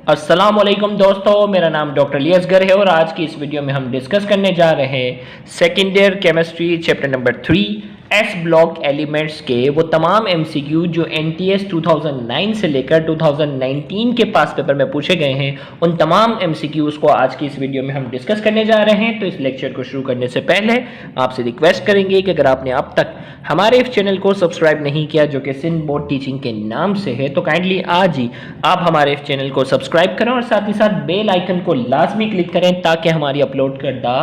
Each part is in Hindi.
अस्सलाम वालेकुम दोस्तों, मेरा नाम डॉक्टर लियसगर है और आज की इस वीडियो में हम डिस्कस करने जा रहे हैं second year chemistry chapter number 3 S block elements के वो तमाम एमसीक्यू जो एनटीएस 2009 से लेकर 2019 के पास पेपर में पूछे गए हैं। उन तमाम एमसीक्यूज को आज की इस वीडियो में हम डिस्कस करने जा रहे हैं। तो इस लेक्चर को शुरू करने से पहले आपसे रिक्वेस्ट करेंगे कि अगर आपने अब तक हमारे इस चैनल को सब्सक्राइब नहीं किया जो कि सिंध बोर्ड टीचिंग के नाम से है, तो काइंडली आज ही आप हमारे इस चैनल को सब्सक्राइब करें और साथ ही साथ बेल आइकन को लाजमी क्लिक करें ताकि हमारी अपलोड करदा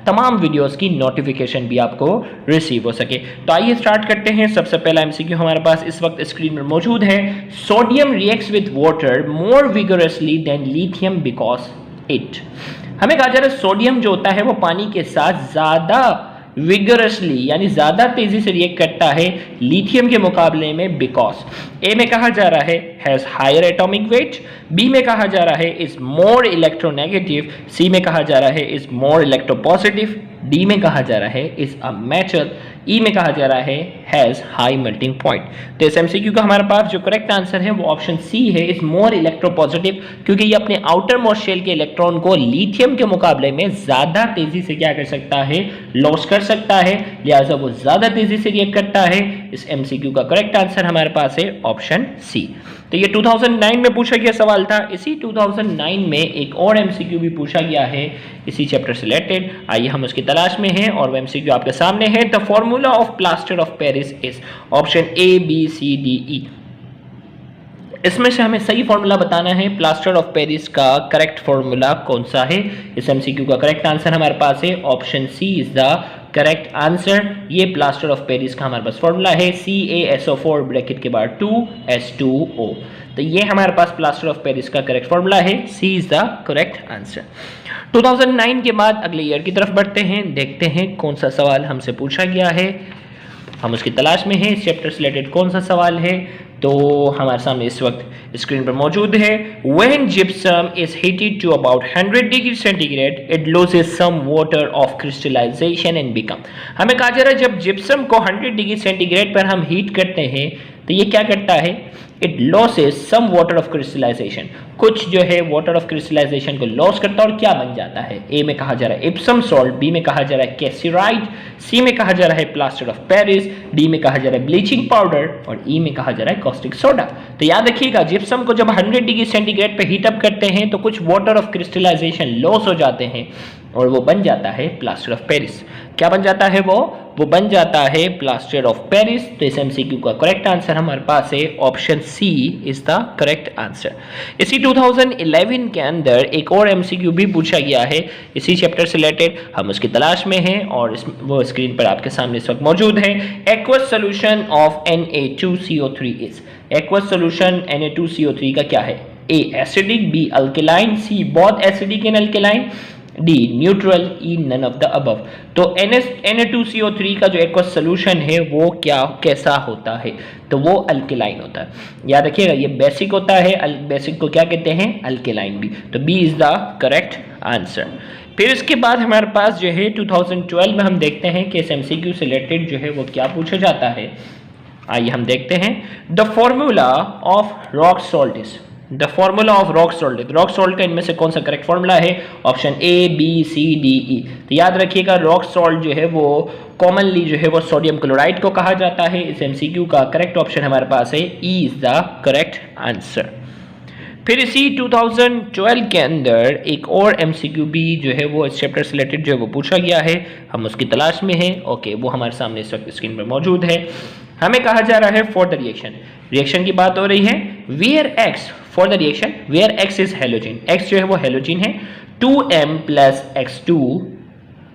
तमाम वीडियोस की नोटिफिकेशन भी आपको रिसीव हो सके। तो आइए स्टार्ट करते हैं। सबसे पहला एमसीक्यू हमारे पास इस वक्त स्क्रीन पर मौजूद है। Sodium reacts with water more vigorously than lithium because it. हमें कहा जा रहा है सोडियम जो होता है वो पानी के साथ ज्यादा विगरसली यानी ज्यादा तेजी से रिएक्ट करता है लिथियम के मुकाबले में बिकॉज ए में कहा जा रहा है has higher atomic weight, B में कहा जा रहा है इज मोर इलेक्ट्रोनेगेटिव, सी में कहा जा रहा है इज मोर इलेक्ट्रोपॉजिटिव, डी में कहा जा रहा है इज अ मेटल, ई में कहा जा रहा है हैज हाई मेल्टिंग पॉइंट। तो इस एमसीक्यू का हमारे पास जो करेक्ट आंसर है वो ऑप्शन सी है, इज मोर इलेक्ट्रोपॉजिटिव, क्योंकि ये अपने आउटर मोस्ट शेल के इलेक्ट्रॉन को लिथियम के मुकाबले में ज्यादा तेजी से क्या कर सकता है, लॉस कर सकता है, लिहाजा वो ज्यादा तेजी से रिएक्ट करता है। इस एमसीक्यू का करेक्ट आंसर हमारे पास है ऑप्शन सी। तो ये 2009 में पूछा गया सवाल था। इसी 2009 में एक और एमसीक्यू भी पूछा गया है इसी चैप्टर से रिलेटेड। आइए हम उसकी तलाश में हैं और वो एमसीक्यू आपके सामने है। The formula of plaster of Paris is option A B C D E. इसमें से हमें सही फॉर्मूला बताना है। प्लास्टर ऑफ पेरिस का करेक्ट फॉर्मूला कौन सा है? इस एमसीक्यू का करेक्ट आंसर हमारे पास है option C is the correct answer. ये प्लास्टर ऑफ पेरिस का हमारे पास फॉर्मूला है CaSO4 ब्रैकेट के बाद 2S2O। तो ये हमारे पास प्लास्टर ऑफ पेरिस का करेक्ट फॉर्मूला है, C is the correct answer. 2009 के बाद अगले ईयर की तरफ बढ़ते हैं, देखते हैं कौन सा सवाल हमसे पूछा गया है, हम उसकी तलाश में हैं। इस चैप्टर से रिलेटेड कौन सा सवाल है तो हमारे सामने इस वक्त स्क्रीन पर मौजूद है। When gypsum is heated to about 100 degree centigrade, it loses some water of crystallization and become। हमें कहा जा रहा है जब जिप्सम को 100 डिग्री सेंटीग्रेड पर हम हीट करते हैं तो ये क्या करता है, it loses some water of crystallization, कुछ जो है वाटर ऑफ क्रिस्टलाइजेशन को लॉस करता है और क्या बन जाता है। ए में कहा जा रहा है इप्सम सॉल्ट, बी में कहा जा रहा है कैसीराइड, सी में कहा जा रहा है प्लास्टर ऑफ पेरिस, डी में कहा जा रहा है ब्लीचिंग पाउडर और ई में कहा जा रहा है कॉस्टिक सोडा। तो याद रखिएगा जिप्सम को जब 100 डिग्री सेंटीग्रेड पे हीट अप करते हैं तो कुछ वाटर ऑफ क्रिस्टलाइजेशन लॉस हो जाते हैं और वो बन जाता है प्लास्टर ऑफ पेरिस। क्या बन जाता है वो बन जाता है प्लास्टर ऑफ पेरिस। तो इस एमसीक्यू का करेक्ट आंसर हमारे पास है option C is the correct answer. इसी 2011 के अंदर एक और एमसीक्यू भी पूछा गया है इसी चैप्टर से रिलेटेड, हम उसकी तलाश में हैं और वो स्क्रीन पर आपके सामने इस वक्त मौजूद है। Aqueous solution of Na2CO3 is. Aqueous solution Na2CO3 का क्या है? A acidic, B alkaline, C both acidic and alkaline, D neutral, E none of the above. तो Na2CO3 का जो एक्वस सोल्यूशन है वो कैसा होता है? तो वो अल्केलाइन होता है। याद रखिएगा ये बेसिक होता है, बेसिक को क्या कहते हैं, अल्केलाइन भी। तो B is the correct answer. फिर इसके बाद हमारे पास जो है 2012 में हम देखते हैं कि इस एमसीक्यू से रिलेटेड जो है वो क्या पूछा जाता है। आइए हम देखते हैं। The formula of rock salt is. The formula of rock salt, rock salt का इनमें से कौन सा करेक्ट फॉर्मूला है? Option A B C D E. तो याद रखिएगा रॉक सॉल्ट जो है वो कॉमनली जो है वो सोडियम क्लोराइड को कहा जाता है। इस एमसीक्यू का करेक्ट ऑप्शन हमारे पास है E is the correct answer. फिर इसी 2012 के अंदर एक और एमसीक्यू भी जो है वो इस चैप्टर से रिलेटेड जो है वो पूछा गया है, हम उसकी तलाश में हैं। ओके, वो हमारे सामने इस वक्त स्क्रीन पर मौजूद है। हमें कहा जा रहा है फॉर द रिएक्शन की बात हो रही है। Where X for the reaction, where X is halogen, X जो है वो हेलोजन है। 2m + x2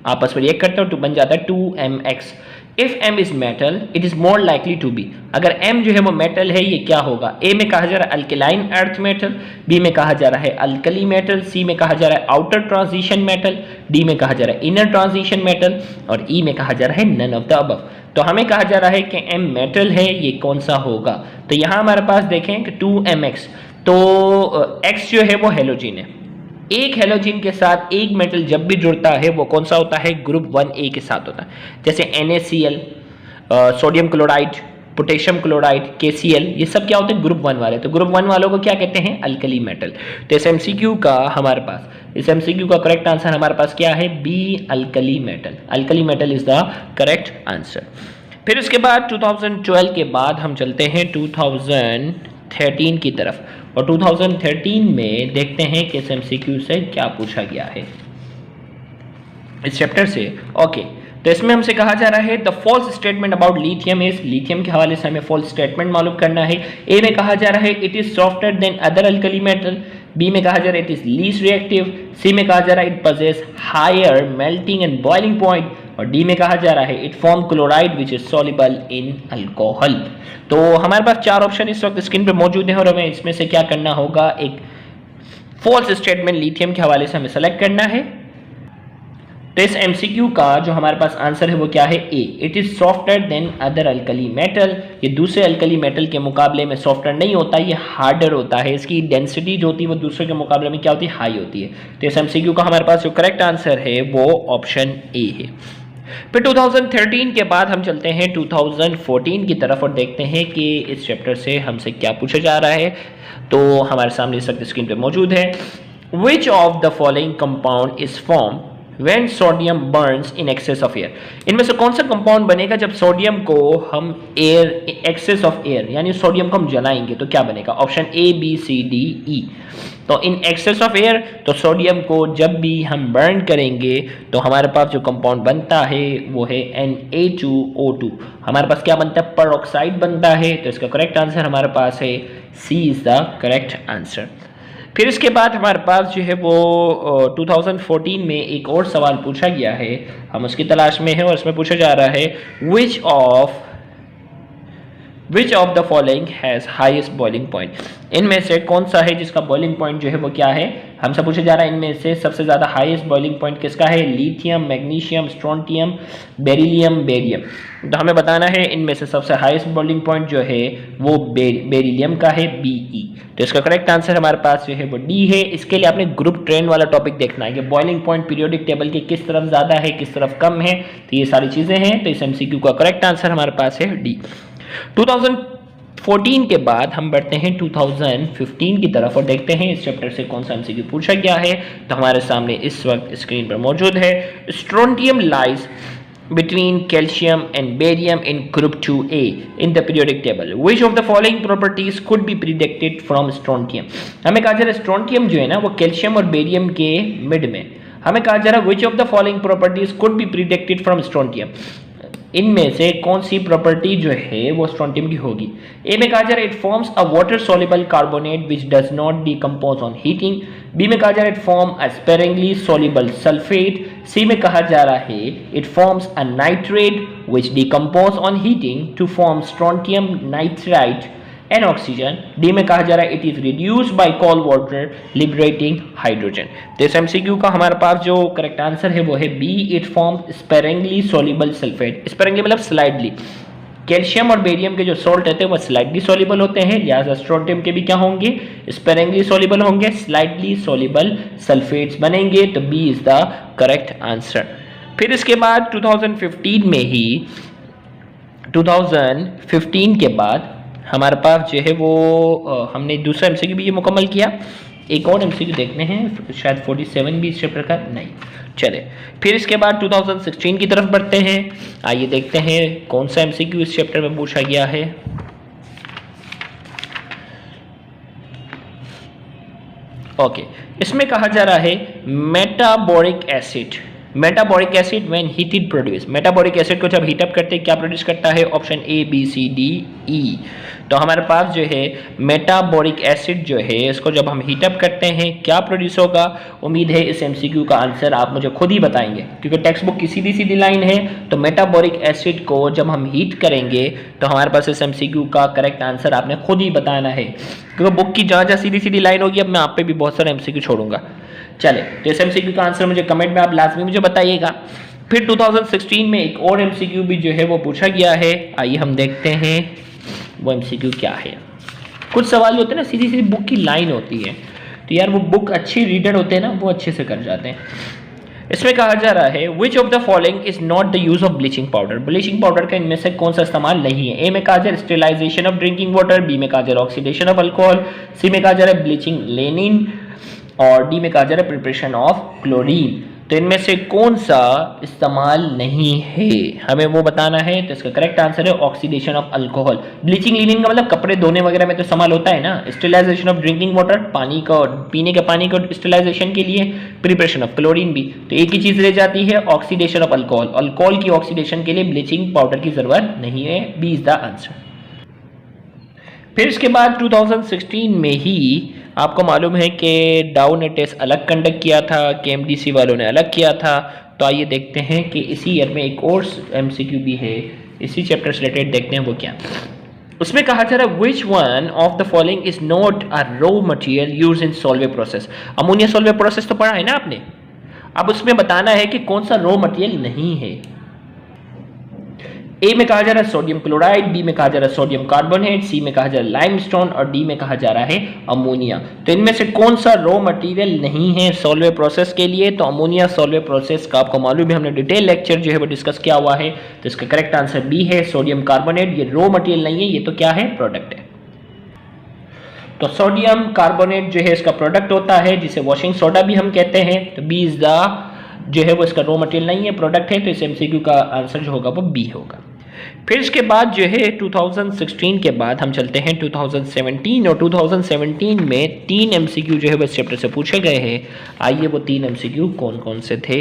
आपस में रिएक्ट करते हैं तो बन जाता है 2mx। If m is metal it is more likely to be, अगर m जो है वो मेटल है ये क्या होगा? ए में कहा जा रहा है अल्केलाइन अर्थ मेटल, बी में कहा जा रहा है अल्कली मेटल, सी में कहा जा रहा है आउटर ट्रांजिशन मेटल, डी में कहा जा रहा है इनर ट्रांजिशन मेटल और ई में कहा जा रहा है नन ऑफ द अबव। तो हमें कहा जा रहा है कि m मेटल है, ये कौन सा होगा? तो यहां हमारे पास देखें कि 2mx, तो x जो है वो हेलोजन है। एक हेलोजन के साथ एक मेटल जब भी जुड़ता है वो कौन सा होता है? ग्रुप 1A के साथ होता है। जैसे NaCl, sodium chloride, potassium chloride, KCl, ये सब क्या होते हैं? ग्रुप 1 वाले। तो ग्रुप 1 वालों को क्या कहते हैं? Alkali metal. तो इस MCQ का हमारे पास, इस MCQ का करेक्ट आंसर हमारे पास क्या है? B, alkali metal. Alkali metal is the correct answer. फिर उसके बाद 2012 के बाद हम चलते हैं 2013 की तरफ, और 2013 में देखते हैं कि इस MCQ से क्या पूछा गया है इस चैप्टर से। ओके, तो इसमें हमसे कहा जा रहा है the false statement about lithium is, lithium के हवाले से हमें फॉल्स स्टेटमेंट मालूम करना है। ए में कहा जा रहा है it is softer than other alkali metal, B में कहा जा रहा है it is least reactive, C में कहा जा रहा है it possess higher melting and boiling point, और डी में कहा जा रहा है it form chloride which is soluble in alcohol. तो हमारे पास 4 ऑप्शन इस वक्त स्क्रीन पे मौजूद हैं, और हमें इसमें से क्या करना होगा? एक फॉल्स स्टेटमेंट लिथियम के हवाले से हमें सेलेक्ट करना है। तो इस MCQ का जो हमारे पास आंसर है वो क्या है? A, it is softer than other alkali metal. ये दूसरे अल्कली मेटल के मुकाबले में सॉफ्टर नहीं होता, ये हार्डर होता है। इसकी डेंसिटी जो होती है वो दूसरे के मुकाबले में क्या होती है? हाई होती है। तो इस MCQ का हमारे पास जो करेक्ट आंसर है वो ऑप्शन ए है। फिर 2013 के बाद हम चलते हैं 2014 की तरफ और देखते हैं कि इस चैप्टर से हमसे क्या पूछा जा रहा है। तो हमारे सामने इस वक्त स्क्रीन पे मौजूद है, which of the following compound is form when sodium burns in excess of air। इनमें से कौन सा कंपाउंड बनेगा जब सोडियम को हम एयर, एक्सेस ऑफ एयर यानी सोडियम को हम जलाएंगे तो क्या बनेगा? Option A, B, C, D, E. तो इन एक्सेस ऑफ एयर, तो सोडियम को जब भी हम बर्न करेंगे तो हमारे पास जो कंपाउंड बनता है वो है Na2O2। हमारे पास क्या बनता है? पेरोक्साइड बनता है। तो इसका करेक्ट आंसर हमारे पास है C is the correct answer. फिर इसके बाद हमारे पास जो है वो 2014 में एक और सवाल पूछा गया है, हम उसकी तलाश में हैं, और इसमें पूछा जा रहा है which of the following has highest boiling point. इनमें से कौन सा है जिसका बॉइलिंग पॉइंट जो है वो क्या है? हमसे पूछा जा रहा है इनमें से सबसे ज्यादा हाईएस्ट बॉइलिंग पॉइंट किसका है? Lithium, magnesium, strontium, beryllium, barium. तो हमें बताना है इनमें से सबसे हाईएस्ट बॉइलिंग पॉइंट जो है वो बेरिलियम का है, BE। तो इसका करेक्ट आंसर हमारे पास जो है वो डी है। इसके लिए आपने ग्रुप ट्रेंड वाला टॉपिक देखना है कि बॉइलिंग पॉइंट पीरियोडिक टेबल के किस तरफ ज्यादा है, किस तरफ कम है। तो ये सारी चीजें हैं। तो इस MCQ का करेक्ट आंसर हमारे पास है डी। 2014 के बाद हम बढ़ते हैं 2015 की तरफ और देखते हैं इस चैप्टर से कौन सा MCQ पूछा गया है। तो हमारे सामने इस वक्त स्क्रीन पर मौजूद है, strontium lies between calcium and barium in group 2A in the periodic table. Which of the following properties could be predicted from strontium? हमें कहा जा रहा है स्ट्रोंटियम जो है ना वो कैल्शियम और बेरियम के मिड में, हमें कहा जा रहा है which of the following properties could be predicted from strontium। इनमें से कौन सी प्रॉपर्टी जो है वो स्ट्रोंटियम की होगी? ए में कहा जा रहा है it forms a water soluble carbonate which does not decompose on heating. B में कहा जा रहा है it form a sparingly soluble sulphate. C में कहा जा रहा है it forms a nitrate which decompose on heating to form strontium nitrite and oxygen. D में कहा जा रहा है it is reduced by cold water liberating hydrogen. तो इस MCQ का हमारे पास जो करेक्ट आंसर है वो है B, it form sparingly soluble sulphate. Sparingly मतलब स्लाइडली। कैल्शियम और बेरियम के जो सॉल्ट रहते हैं वो स्लाइडली सॉल्युबल होते हैं, लिहाजा स्ट्रोंटियम के भी क्या होंगे? स्पेरिंगली सॉल्युबल होंगे, स्लाइडली सॉल्युबल सल्फेट्स बनेंगे। तो B is the correct answer. फिर इसके बाद 2015 में ही 2015 के बाद हमारे पास जो है वो हमने दूसरा MCQ भी ये मुकम्मल किया। एक और MCQ देखने हैं, शायद 47 भी इस चैप्टर का नहीं। चले फिर इसके बाद 2016 की तरफ बढ़ते हैं। आइए देखते हैं कौन सा MCQ इस चैप्टर में पूछा गया है। ओके, इसमें कहा जा रहा है metaboric acid. Metaboric acid when heated produce. Metaboric acid को जब हीटअप करते हैं क्या प्रोड्यूस करता है? Option A, B, C, D, E. तो हमारे पास जो है मेटाबोरिक एसिड जो है इसको जब हम हीटअप करते हैं क्या प्रोड्यूस होगा? उम्मीद है इस MCQ का आंसर आप मुझे खुद ही बताएंगे क्योंकि टेक्स्ट बुक की सीधी सीधी लाइन है। तो मेटाबोरिक एसिड को जब हम हीट करेंगे तो हमारे पास इस MCQ का करेक्ट आंसर आपने खुद ही बताना है क्योंकि बुक की जहाँ जहाँ सीधी सीधी लाइन होगी अब मैं आप पे भी बहुत सारे MCQ छोड़ूंगा। चले तो इस MCQ का आंसर मुझे कमेंट में आप लाजमी मुझे बताइएगा। फिर 2016 में एक और MCQ भी जो है वो पूछा गया है। आइए हम देखते हैं वो MCQ क्या है। कुछ सवाल होते हैं ना सीधी सीधी बुक की लाइन होती है तो यार वो बुक अच्छी रीडर होते हैं ना वो अच्छे से कर जाते हैं। इसमें कहा जा रहा है which of the following is not the use of bleaching powder. Bleaching powder का इनमें से कौन सा इस्तेमाल नहीं है। ए में कहा जा रहा है sterilization of drinking water, B में कहा जा रहा है ऑक्सीडेशन ऑफ अल्कोहल, सी में कहा जा रहा है ब्लीचिंग लेनिन और डी में कहा जा रहा है प्रिपरेशन ऑफ क्लोरीन। तो इनमें से कौन सा इस्तेमाल नहीं है हमें वो बताना है। तो इसका करेक्ट आंसर है oxidation of alcohol. Bleaching linen का मतलब कपड़े धोने वगैरह में तो इस्तेमाल होता है ना। स्टेरिलाइजेशन ऑफ ड्रिंकिंग वाटर, पानी का पीने के पानी को स्टेरिलाइजेशन के लिए, प्रिपरेशन ऑफ क्लोरीन भी। तो एक ही चीज रह जाती है ऑक्सीडेशन ऑफ अल्कोहल। अल्कोहल की ऑक्सीडेशन के लिए ब्लीचिंग पाउडर की जरूरत नहीं है। B is the answer. फिर इसके बाद 2016 में ही आपको मालूम है कि डाउ ने टेस्ट अलग कंडक्ट किया था, केएमडीसी वालों ने अलग किया था। तो आइए देखते हैं कि इसी ईयर में एक और एमसीक्यू भी है, इसी चैप्टर से रिलेटेड देखते हैं वो क्या। उसमें कहा जा रहा है which one of the following is not a raw material use in Solvay process. Ammonia Solvay process तो पढ़ा है ना आपने। अब उसमें बताना है कि कौन सा रॉ मटेरियल नहीं है। ए में कहा जा रहा है सोडियम क्लोराइड, बी में कहा जा रहा है सोडियम कार्बोनेट, सी में कहा जा रहा है लाइमस्टोन और डी में कहा जा रहा है अमोनिया। तो इनमें से कौन सा रॉ मटेरियल नहीं है सॉल्वे प्रोसेस के लिए। तो अमोनिया सॉल्वे प्रोसेस का आपको मालूम है, हमने डिटेल लेक्चर जो है वो डिस्कस किया हुआ है। तो इसका करेक्ट आंसर बी है सोडियम कार्बोनेट। ये रॉ मटेरियल नहीं है, ये तो क्या है, प्रोडक्ट है। तो सोडियम कार्बोनेट जो है इसका प्रोडक्ट होता है, जिसे वॉशिंग सोडा भी हम कहते हैं। तो बी इज द जो है वो इसका रॉ मटेरियल नहीं है, प्रोडक्ट है। तो इस एमसीक्यू का आंसर जो होगा वो बी होगा। फिर इसके बाद जो है 2016 के बाद हम चलते हैं 2017 और 2017 में 3 एमसीक्यू जो है वो इस चैप्टर से पूछे गए हैं। आइए वो 3 एमसीक्यू कौन कौन से थे।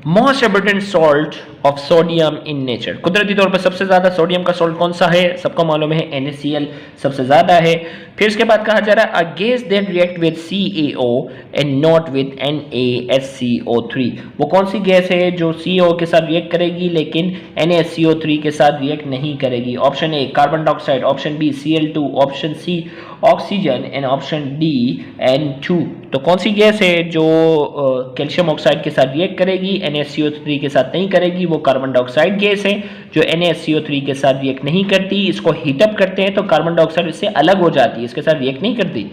Most abundant salt of sodium in nature. कुदरती तौर पर सबसे ज्यादा सोडियम का सॉल्ट कौन सा है, सबको मालूम है NaCl सबसे ज्यादा है। फिर इसके बाद कहा जा रहा है a gas that react with CaO and not with NaSCO3। वो कौन सी गैस है जो CO के साथ रिएक्ट करेगी लेकिन NaSCO3 के साथ रिएक्ट नहीं करेगी। Option A carbon dioxide, option B Cl2, option C oxygen and option D N2। तो कौन सी गैस है जो कैल्शियम ऑक्साइड के साथ रिएक्ट करेगी, NaSCO3 के साथ नहीं करेगी। वो कार्बन डाइऑक्साइड गैस है जो NaSCO3 के साथ रिएक्ट नहीं करती। इसको हीटअप करते हैं तो कार्बन डाइऑक्साइड इससे अलग हो जाती है, इसके साथ रिएक्ट नहीं करती।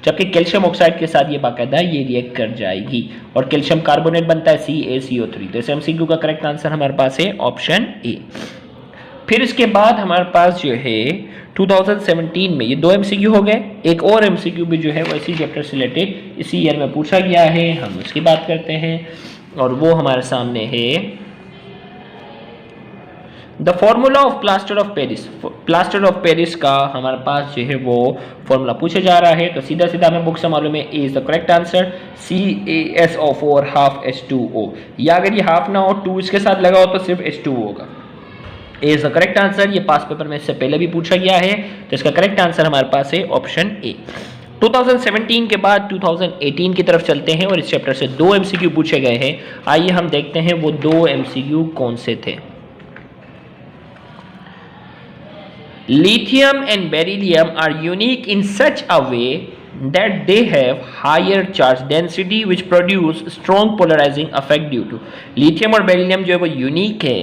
जबकि कैल्शियम ऑक्साइड के साथ ये बाकायदा ये रिएक्ट कर जाएगी और कैल्शियम कार्बोनेट बनता है CaCO3। तो इस एमसीक्यू का करेक्ट आंसर हमारे पास है ऑप्शन ए। फिर इसके बाद हमारे पास जो है 2017 में ये 2 एमसीक्यू हो गए। एक और एमसीक्यू भी जो है वो इसी चैप्टर से रिलेटेड इसी ईयर में पूछा गया है, हम उसकी बात करते हैं और वो हमारे सामने है the formula of plaster of Paris. Plaster of Paris का हमारे पास जो है वो फॉर्मूला पूछा जा रहा है। तो सीधा सीधा हमें बुक से मालूम है A is the correct answer, CaSO4 half H2O। या अगर ये हाफ ना हो 2 इसके साथ लगा हो तो सिर्फ H2O होगा। ए इज द करेक्ट आंसर। ये पास पेपर में इससे पहले भी पूछा गया है। तो इसका करेक्ट आंसर हमारे पास है ऑप्शन ए। 2017 के बाद 2018 की तरफ चलते हैं और इस चैप्टर से 2 एमसीक्यू पूछे गए हैं। आइए हम देखते हैं वो 2 एमसीक्यू कौन से थे। Lithium and beryllium are unique in such a way that they have higher charge density which produce strong polarizing effect due to। lithium और beryllium जो है वो यूनिक है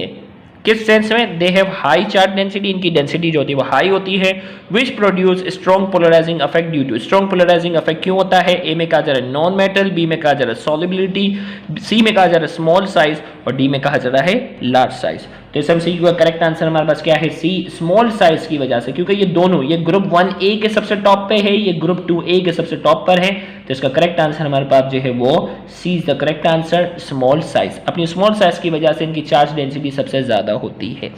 किस सेंस में, they have high charge density, इनकी डेंसिटी जो होती है वो हाई होती है, which produce strong polarizing effect due to. Strong polarizing effect क्यों होता है। ए में कहा जा रहा है नॉन मेटल, बी में कहा जा रहा है सॉल्युबिलिटी, सी में कहा जा रहा है स्मॉल साइज और डी में कहा जा रहा है लार्ज साइज। तो इस एमसीक्यू का करेक्ट आंसर हमारे पास क्या है, सी स्मॉल साइज की वजह से, क्योंकि ये दोनों, ये ग्रुप 1A के सबसे टॉप पे है, ये ग्रुप 2A के सबसे टॉप पर है। तो इसका करेक्ट आंसर हमारे पास जो है वो C is the correct answer, small size. अपनी स्मॉल साइज की वजह से इनकी चार्ज डेंसिटी सबसे ज्यादा होती है।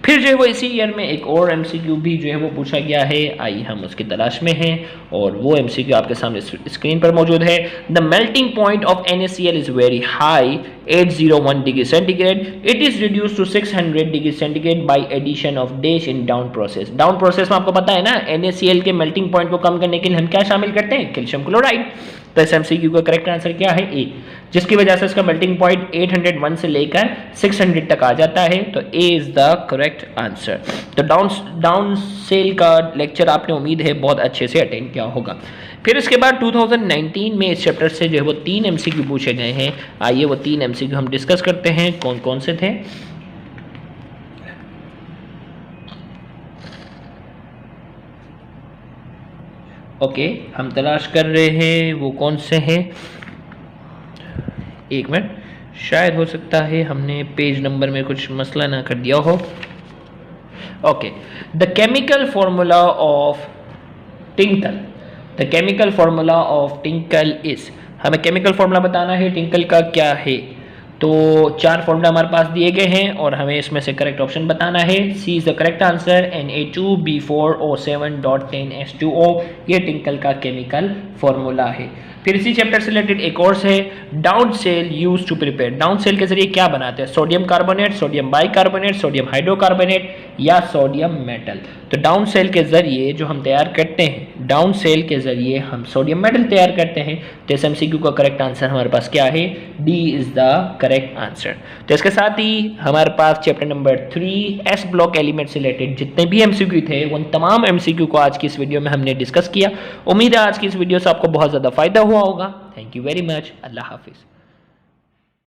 फिर जो है वो इसी ईयर में एक और एमसीक्यू भी जो है वो पूछा गया है, आइए हम उसकी तलाश में हैं और वो एमसीक्यू आपके सामने स्क्रीन पर मौजूद है। The melting point of NaCl is very high 801 degree centigrade, it is reduce to 600 degree centigrade by addition of dash in Down process. Down process में आपको पता है ना, NaCl के मेल्टिंग पॉइंट को कम करने के लिए हम क्या शामिल करते हैं, कैल्शियम क्लोराइड। तो इस एमसीक्यू का करेक्ट आंसर क्या है, ए, जिसकी वजह से इसका मेल्टिंग पॉइंट 801 से लेकर 600 तक आ जाता है। तो ए इज द करेक्ट आंसर। तो डाउन सेल का लेक्चर आपने उम्मीद है बहुत अच्छे से अटेंड किया होगा। फिर इसके बाद 2019 में इस चैप्टर से जो है वो 3 एमसीक्यू पूछे गए हैं। आइए वो 3 एमसीक्यू हम डिस्कस करते हैं, कौन कौन से थे। ओके, हम तलाश कर रहे हैं वो कौन से हैं। एक मिनट, शायद हो सकता है हमने पेज नंबर में कुछ मसला ना कर दिया हो। Okay, the chemical formula of tinkle, the chemical formula of tinkle is, हमें केमिकल फॉर्मूला बताना है टिंकल का क्या है। तो 4 फॉर्मूला हमारे पास दिए गए हैं और हमें इसमें से करेक्ट ऑप्शन बताना है। C is the correct answer, Na2B4O7.10H2O, ये टिंकल का केमिकल फॉर्मूला है। फिर इसी चैप्टर से रिलेटेड एक और है, Down cell use to prepare, Down cell के जरिए क्या बनाते हैं, sodium carbonate, sodium bicarbonate, sodium hydrocarbonate या सोडियम मेटल। तो डाउन सेल के जरिए जो हम तैयार करते हैं, डाउन सेल के जरिए हम सोडियम मेटल तैयार करते हैं। तो इस एमसीक्यू का करेक्ट आंसर हमारे पास क्या है, D is the correct answer. तो इसके साथ ही हमारे पास chapter number 3 S block element से रिलेटेड जितने भी एमसीक्यू थे उन तमाम एमसीक्यू को आज की इस वीडियो में हमने डिस्कस किया। उम्मीद है आज की इस वीडियो से आपको बहुत ज़्यादा फायदा हुआ होगा। Thank you very much. अल्लाह हाफिज़।